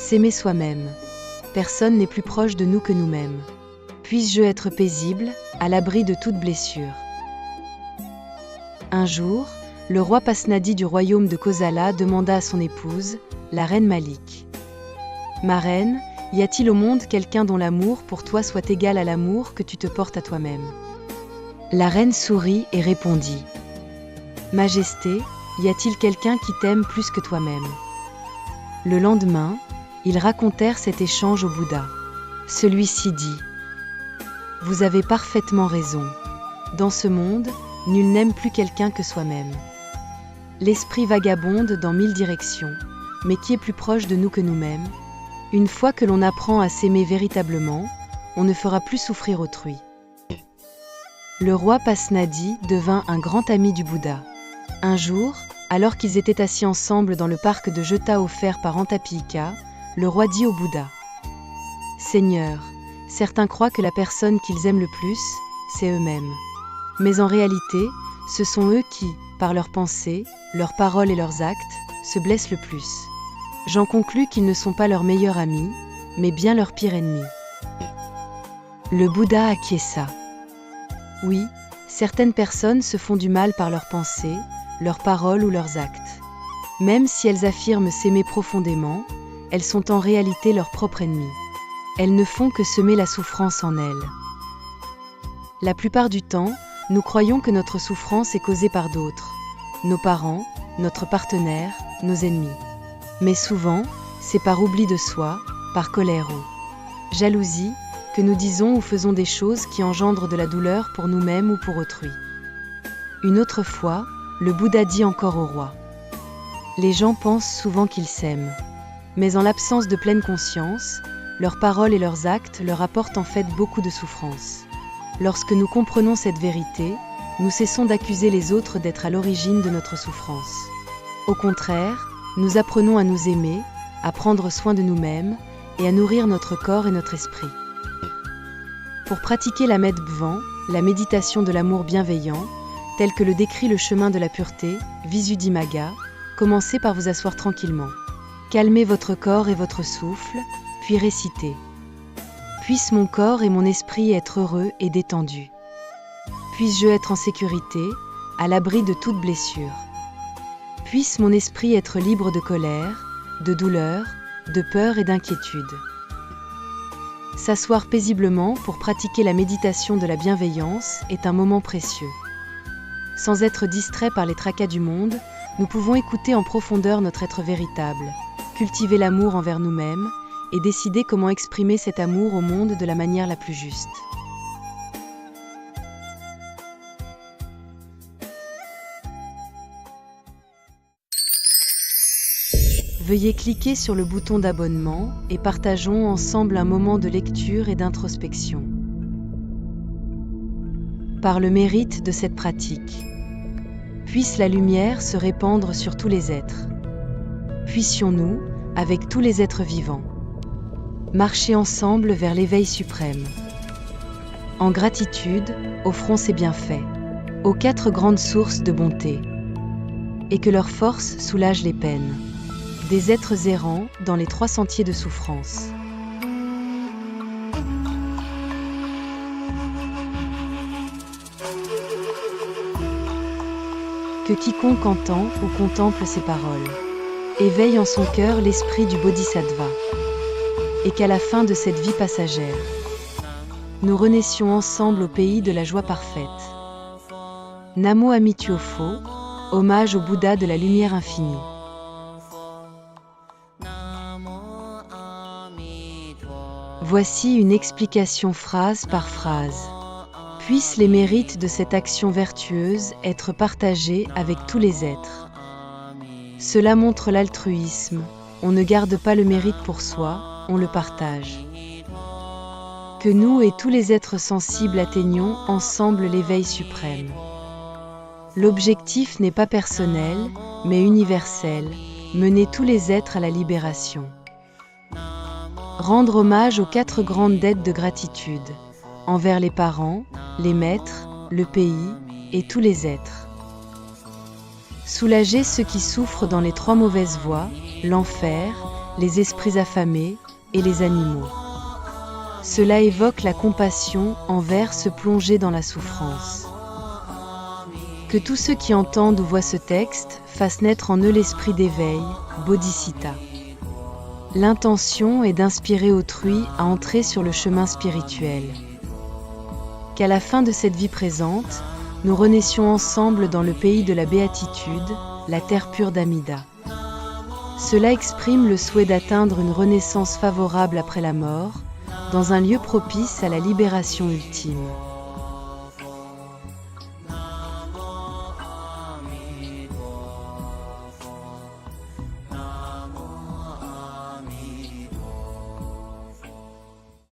S'aimer soi-même. Personne n'est plus proche de nous que nous-mêmes. Puisse-je être paisible, à l'abri de toute blessure. Un jour, le roi Pasnadi du royaume de Kosala demanda à son épouse, la reine Malik. « Ma reine, y a-t-il au monde quelqu'un dont l'amour pour toi soit égal à l'amour que tu te portes à toi-même » La reine sourit et répondit. « Majesté, y a-t-il quelqu'un qui t'aime plus que toi-même » Le lendemain, ils racontèrent cet échange au Bouddha. Celui-ci dit « Vous avez parfaitement raison. Dans ce monde, nul n'aime plus quelqu'un que soi-même. L'esprit vagabonde dans 1000 directions, mais qui est plus proche de nous que nous-mêmes? Une fois que l'on apprend à s'aimer véritablement, on ne fera plus souffrir autrui. » Le roi Pasnadi devint un grand ami du Bouddha. Un jour, alors qu'ils étaient assis ensemble dans le parc de Jeta offert par Antapika, le roi dit au Bouddha « Seigneur, certains croient que la personne qu'ils aiment le plus, c'est eux-mêmes. Mais en réalité, ce sont eux qui, par leurs pensées, leurs paroles et leurs actes, se blessent le plus. J'en conclus qu'ils ne sont pas leurs meilleurs amis, mais bien leur pire ennemi. » Le Bouddha acquiesça. Oui, certaines personnes se font du mal par leurs pensées, leurs paroles ou leurs actes. Même si elles affirment s'aimer profondément, elles sont en réalité leurs propres ennemis. Elles ne font que semer la souffrance en elles. La plupart du temps, nous croyons que notre souffrance est causée par d'autres, nos parents, notre partenaire, nos ennemis. Mais souvent, c'est par oubli de soi, par colère ou jalousie, que nous disons ou faisons des choses qui engendrent de la douleur pour nous-mêmes ou pour autrui. Une autre fois, le Bouddha dit encore au roi « Les gens pensent souvent qu'ils s'aiment. Mais en l'absence de pleine conscience, leurs paroles et leurs actes leur apportent en fait beaucoup de souffrance. Lorsque nous comprenons cette vérité, nous cessons d'accuser les autres d'être à l'origine de notre souffrance. Au contraire, nous apprenons à nous aimer, à prendre soin de nous-mêmes et à nourrir notre corps et notre esprit. Pour pratiquer la Medbhvan, la méditation de l'amour bienveillant, tel que le décrit le chemin de la pureté, Visuddhimagga, commencez par vous asseoir tranquillement. Calmez votre corps et votre souffle, puis récitez. Puisse mon corps et mon esprit être heureux et détendus. Puisse-je être en sécurité, à l'abri de toute blessure. Puisse mon esprit être libre de colère, de douleur, de peur et d'inquiétude. S'asseoir paisiblement pour pratiquer la méditation de la bienveillance est un moment précieux. Sans être distrait par les tracas du monde, nous pouvons écouter en profondeur notre être véritable, cultiver l'amour envers nous-mêmes et décider comment exprimer cet amour au monde de la manière la plus juste. Veuillez cliquer sur le bouton d'abonnement et partageons ensemble un moment de lecture et d'introspection. Par le mérite de cette pratique, puisse la lumière se répandre sur tous les êtres. Puissions-nous, avec tous les êtres vivants, marcher ensemble vers l'éveil suprême. En gratitude, offrons ces bienfaits aux 4 grandes sources de bonté, et que leur force soulage les peines des êtres errants dans les 3 sentiers de souffrance. Que quiconque entend ou contemple ces paroles éveille en son cœur l'esprit du Bodhisattva, et qu'à la fin de cette vie passagère, nous renaissions ensemble au pays de la joie parfaite. Namo Amittuofo, hommage au Bouddha de la lumière infinie. Voici une explication phrase par phrase. Puissent les mérites de cette action vertueuse être partagés avec tous les êtres. Cela montre l'altruisme. On ne garde pas le mérite pour soi, on le partage. Que nous et tous les êtres sensibles atteignons ensemble l'éveil suprême. L'objectif n'est pas personnel, mais universel, mener tous les êtres à la libération. Rendre hommage aux 4 grandes dettes de gratitude, envers les parents, les maîtres, le pays et tous les êtres. Soulager ceux qui souffrent dans les 3 mauvaises voies, l'enfer, les esprits affamés et les animaux. Cela évoque la compassion envers ceux plongés dans la souffrance. Que tous ceux qui entendent ou voient ce texte fassent naître en eux l'esprit d'éveil, Bodhicitta. L'intention est d'inspirer autrui à entrer sur le chemin spirituel. Qu'à la fin de cette vie présente, nous renaissions ensemble dans le pays de la béatitude, la terre pure d'Amida. Cela exprime le souhait d'atteindre une renaissance favorable après la mort, dans un lieu propice à la libération ultime.